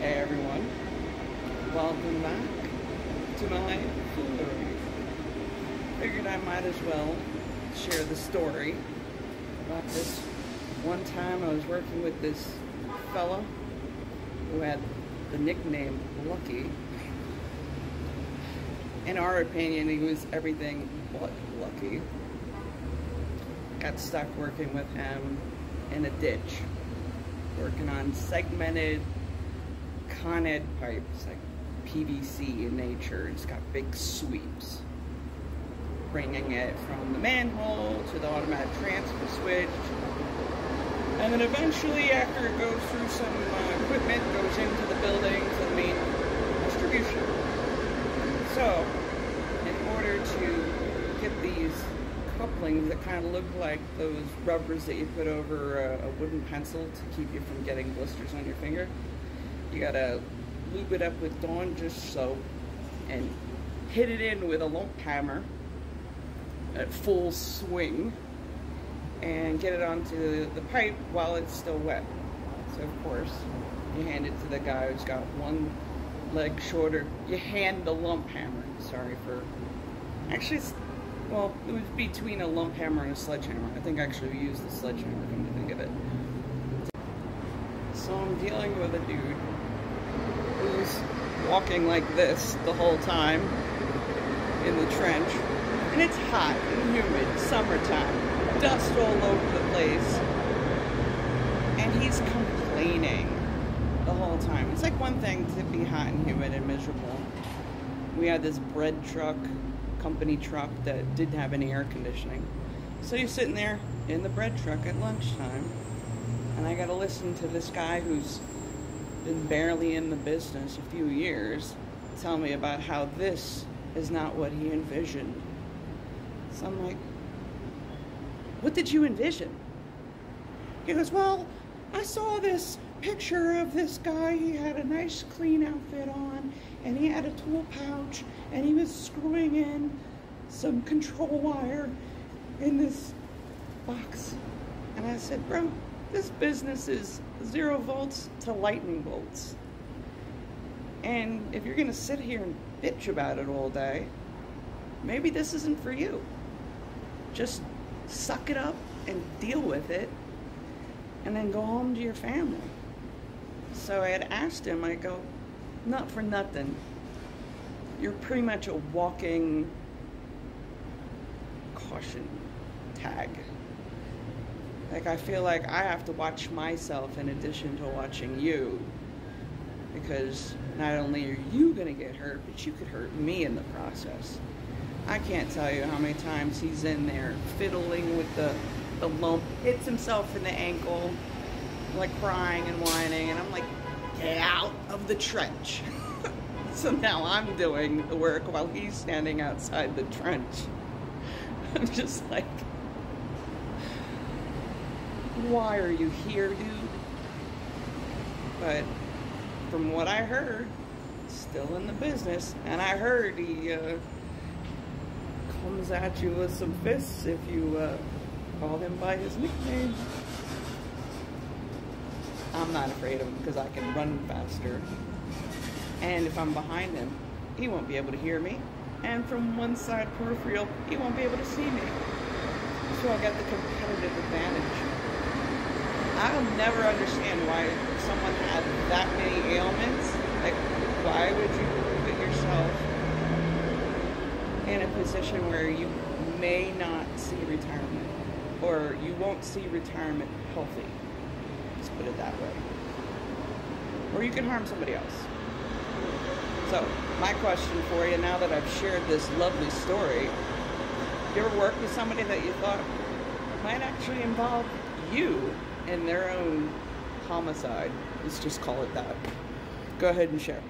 Hey everyone, welcome back to my story. Figured I might as well share the story about this one time I was working with this fella who had the nickname Lucky. In our opinion, he was everything but lucky. Got stuck working with him in a ditch, working on segmented Con Ed pipes, like PVC in nature. It's got big sweeps, bringing it from the manhole to the automatic transfer switch, and then eventually, after it goes through some equipment, goes into the building to the main distribution. So, in order to get these couplings that kind of look like those rubbers that you put over a wooden pencil to keep you from getting blisters on your finger, you gotta lube it up with Dawn dish soap and hit it in with a lump hammer at full swing and get it onto the pipe while it's still wet. So of course, you hand it to the guy who's got one leg shorter. You hand the lump hammer. Sorry for... Actually, well, it was between a lump hammer and a sledgehammer. I think actually we used the sledgehammer, come to think of it. So I'm dealing with a dude who's walking like this the whole time in the trench. And it's hot and humid, summertime, dust all over the place. And he's complaining the whole time. It's like one thing to be hot and humid and miserable. We had this bread truck, company truck, that didn't have any air conditioning. So you're sitting there in the bread truck at lunchtime, and I gotta listen to this guy who's been barely in the business a few years tell me about how this is not what he envisioned. So I'm like, what did you envision? He goes, well, I saw this picture of this guy. He had a nice clean outfit on, and he had a tool pouch, and he was screwing in some control wire in this box. And I said, bro, this business is 0 volts to lightning bolts. And if you're gonna sit here and bitch about it all day, maybe this isn't for you. Just suck it up and deal with it, and then go home to your family. So I had asked him, I go, not for nothing, you're pretty much a walking caution tag. Like, I feel like I have to watch myself in addition to watching you, because not only are you gonna get hurt, but you could hurt me in the process. I can't tell you how many times he's in there fiddling with the lump, hits himself in the ankle, like crying and whining, and I'm like, get out of the trench. So now I'm doing the work while he's standing outside the trench. I'm just like, why are you here, dude? But from what I heard, still in the business, and I heard he comes at you with some fists if you call him by his nickname. I'm not afraid of him because I can run faster. And if I'm behind him, he won't be able to hear me. And from one side peripheral, he won't be able to see me. So I got the competitive advantage. I'll never understand why someone had that many ailments. Like, why would you put yourself in a position where you may not see retirement, or you won't see retirement healthy? Let's put it that way. Or you can harm somebody else. So, my question for you, now that I've shared this lovely story, you ever worked with somebody that you thought might actually involve you in their own homicide? Let's just call it that. Go ahead and share.